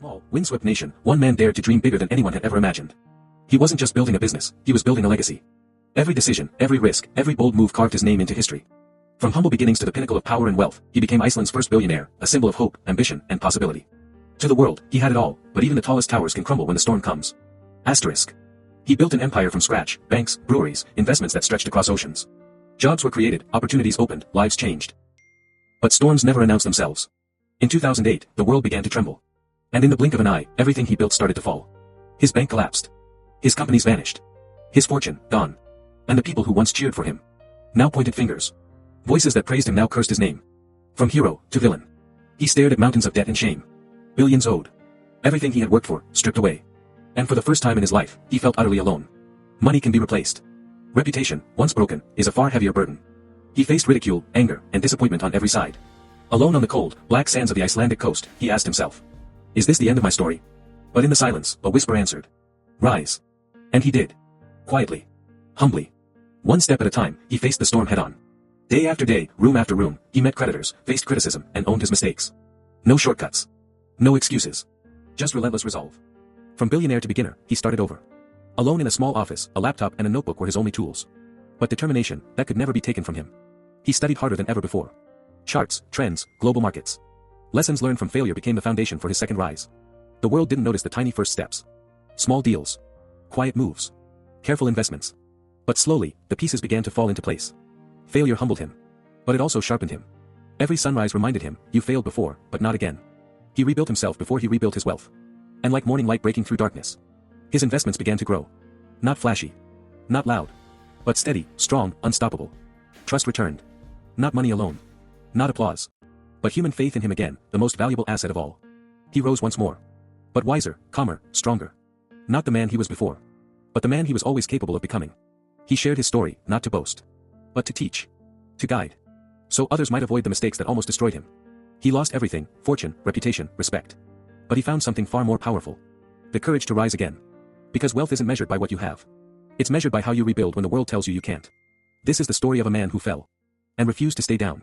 small, windswept nation, one man dared to dream bigger than anyone had ever imagined. He wasn't just building a business, he was building a legacy. Every decision, every risk, every bold move carved his name into history. From humble beginnings to the pinnacle of power and wealth, he became Iceland's first billionaire, a symbol of hope, ambition, and possibility. To the world, he had it all, but even the tallest towers can crumble when the storm comes. Asterisk. He built an empire from scratch, banks, breweries, investments that stretched across oceans. Jobs were created, opportunities opened, lives changed. But storms never announced themselves. In 2008, the world began to tremble. And in the blink of an eye, everything he built started to fall. His bank collapsed. His companies vanished. His fortune, gone. And the people who once cheered for him now pointed fingers. Voices that praised him now cursed his name. From hero to villain. He stared at mountains of debt and shame. Billions owed. Everything he had worked for, stripped away. And for the first time in his life, he felt utterly alone. Money can be replaced. Reputation, once broken, is a far heavier burden. He faced ridicule, anger, and disappointment on every side. Alone on the cold, black sands of the Icelandic coast, he asked himself, is this the end of my story? But in the silence, a whisper answered, rise. And he did. Quietly. Humbly. One step at a time, he faced the storm head-on. Day after day, room after room, he met creditors, faced criticism, and owned his mistakes. No shortcuts. No excuses. Just relentless resolve. From billionaire to beginner, he started over. Alone in a small office, a laptop and a notebook were his only tools. But determination, that could never be taken from him. He studied harder than ever before. Charts, trends, global markets. Lessons learned from failure became the foundation for his second rise. The world didn't notice the tiny first steps. Small deals. Quiet moves. Careful investments. But slowly, the pieces began to fall into place. Failure humbled him. But it also sharpened him. Every sunrise reminded him, you failed before, but not again. He rebuilt himself before he rebuilt his wealth. And like morning light breaking through darkness, his investments began to grow. Not flashy. Not loud. But steady, strong, unstoppable. Trust returned. Not money alone. Not applause. But human faith in him again, the most valuable asset of all. He rose once more. But wiser, calmer, stronger. Not the man he was before. But the man he was always capable of becoming. He shared his story, not to boast. But to teach. To guide. So others might avoid the mistakes that almost destroyed him. He lost everything, fortune, reputation, respect. But he found something far more powerful. The courage to rise again. Because wealth isn't measured by what you have. It's measured by how you rebuild when the world tells you you can't. This is the story of a man who fell. And refused to stay down.